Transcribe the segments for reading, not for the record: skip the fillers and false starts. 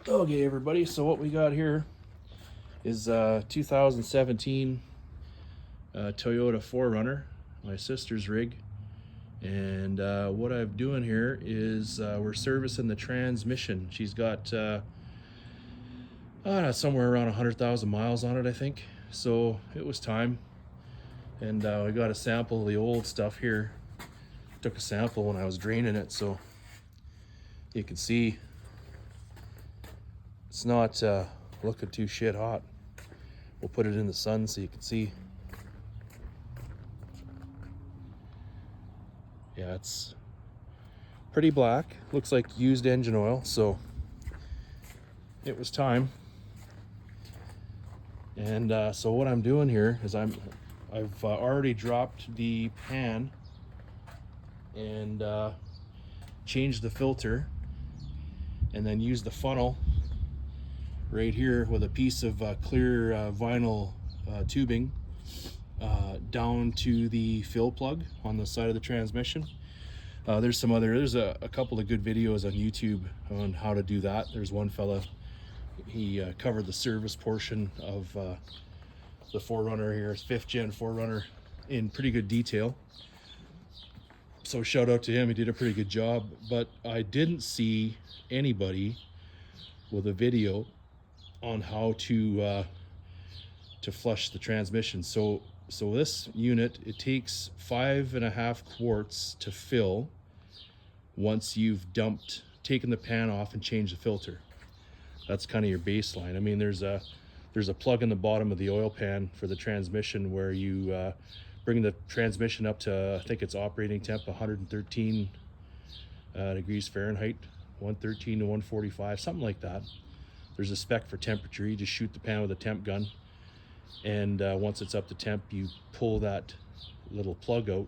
Okay, everybody, so what we got here is 2017 Toyota 4Runner, my sister's rig. And what I'm doing here is we're servicing the transmission. She's got somewhere around 100,000 miles on it, I think. So it was time. And we got a sample of the old stuff here. Took a sample when I was draining it, so you can see it's not looking too shit hot. We'll put it in the sun so you can see. Yeah, it's pretty black. Looks like used engine oil, so it was time. And so what I'm doing here is I've already dropped the pan and changed the filter, and then used the funnel right here with a piece of clear vinyl tubing down to the fill plug on the side of the transmission. There's a couple of good videos on YouTube on how to do that. There's one fella, he covered the service portion of the 4Runner here, 5th gen 4Runner, in pretty good detail. So shout out to him, he did a pretty good job. But I didn't see anybody with a video on how to flush the transmission. So this unit, it takes 5.5 quarts to fill once you've taken the pan off and changed the filter. That's kind of your baseline. I mean, there's a plug in the bottom of the oil pan for the transmission where you bring the transmission up to, I think it's operating temp 113 degrees Fahrenheit, 113 to 145, something like that. There's a spec for temperature. You just shoot the pan with a temp gun, and once it's up to temp, you pull that little plug out,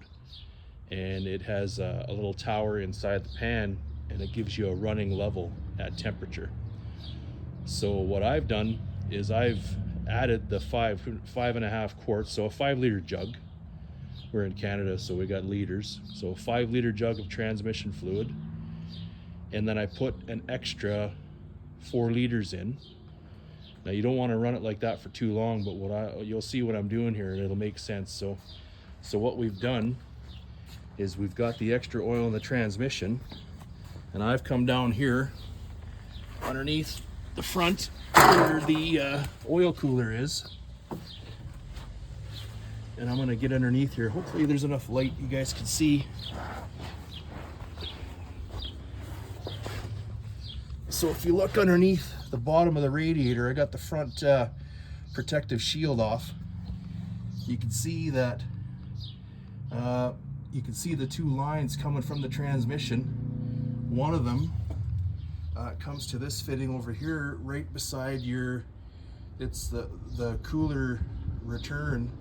and it has a little tower inside the pan, and it gives you a running level at temperature. So what I've done is I've added the 5.5 quarts, so a 5-liter jug. We're in Canada, so we got liters. So a 5-liter jug of transmission fluid, and then I put an extra 4 liters in. Now you don't want to run it like that for too long, but you'll see what I'm doing here, and it'll make sense. So what we've done is we've got the extra oil in the transmission, and I've come down here underneath the front where the oil cooler is, and I'm gonna get underneath here. Hopefully there's enough light you guys can see. So if you look underneath the bottom of the radiator, I got the front protective shield off. You can see that you can see the 2 lines coming from the transmission. One of them comes to this fitting over here, right beside it's the cooler return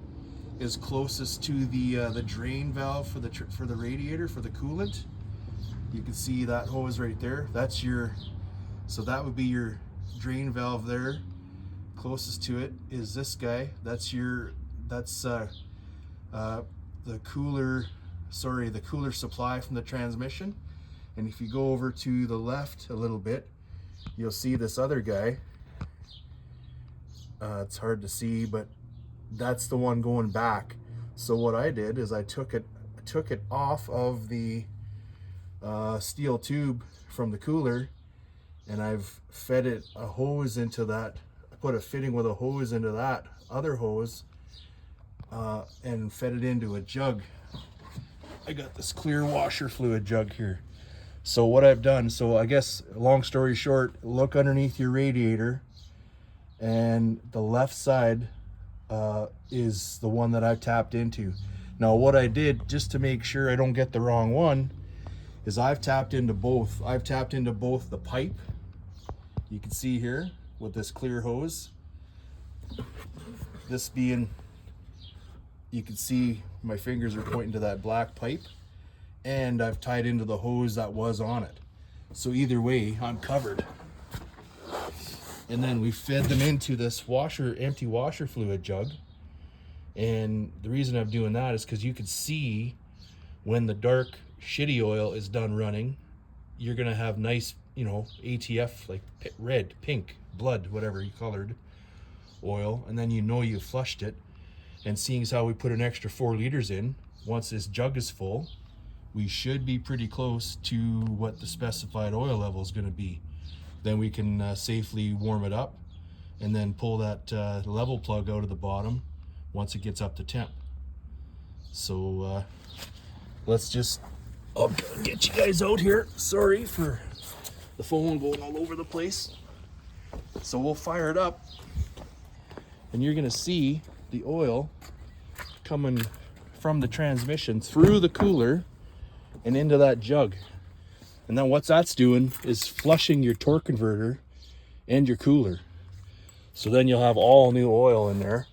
is closest to the drain valve for the radiator for the coolant. You can see that hose right there. So that would be your drain valve there. Closest to it is this guy. That's the cooler supply from the transmission. And if you go over to the left a little bit, you'll see this other guy. It's hard to see, but that's the one going back. So what I did is I took it off of the steel tube from the cooler, and I've fed it a hose into that. I put a fitting with a hose into that other hose and fed it into a jug. I got this clear washer fluid jug here. So what I've done, so I guess long story short, look underneath your radiator, and the left side is the one that I've tapped into. Now what I did, just to make sure I don't get the wrong one, is I've tapped into both. I've tapped into both the pipe, you can see here with this clear hose, this being, you can see my fingers are pointing to that black pipe, and I've tied into the hose that was on it. So either way, I'm covered. And then we fed them into this empty washer fluid jug. And the reason I'm doing that is because you can see when the dark shitty oil is done running, you're gonna have nice you know, ATF, like red, pink, blood, whatever you colored oil, and then you know you flushed it. And seeing as how we put an extra 4 liters in, once this jug is full, we should be pretty close to what the specified oil level is going to be. Then we can safely warm it up and then pull that level plug out of the bottom once it gets up to temp. So let's just, I'll get you guys out here. Sorry for the phone going all over the place. So we'll fire it up and you're gonna see the oil coming from the transmission through the cooler and into that jug. And then what that's doing is flushing your torque converter and your cooler. So then you'll have all new oil in there.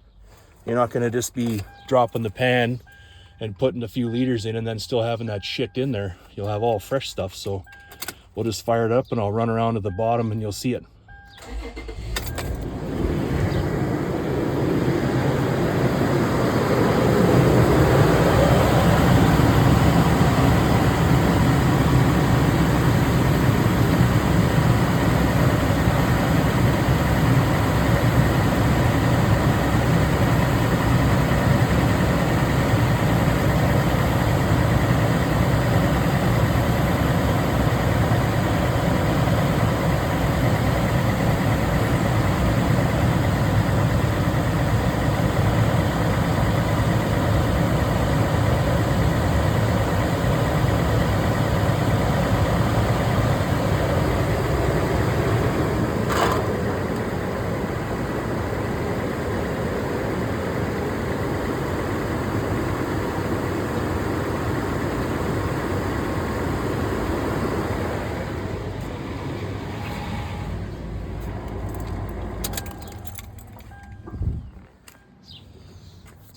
You're not gonna just be dropping the pan and putting a few liters in and then still having that shit in there. You'll have all fresh stuff. So we'll just fire it up and I'll run around to the bottom and you'll see it.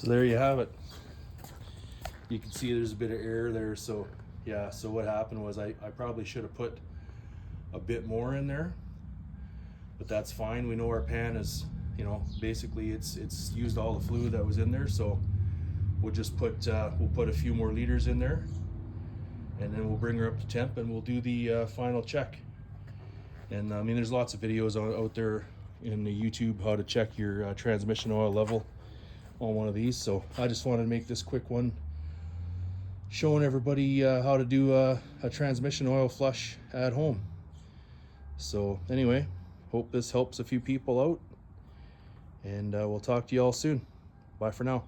So there you have it. You can see there's a bit of air there. So yeah, so what happened was I probably should have put a bit more in there, but that's fine. We know our pan is, you know, basically it's used all the fluid that was in there. So we'll just put, we'll put a few more liters in there and then we'll bring her up to temp and we'll do the final check. And I mean, there's lots of videos out there in the YouTube how to check your transmission oil level on one of these. So I just wanted to make this quick one showing everybody how to do a transmission oil flush at home. So anyway, hope this helps a few people out and we'll talk to you all soon. Bye for now.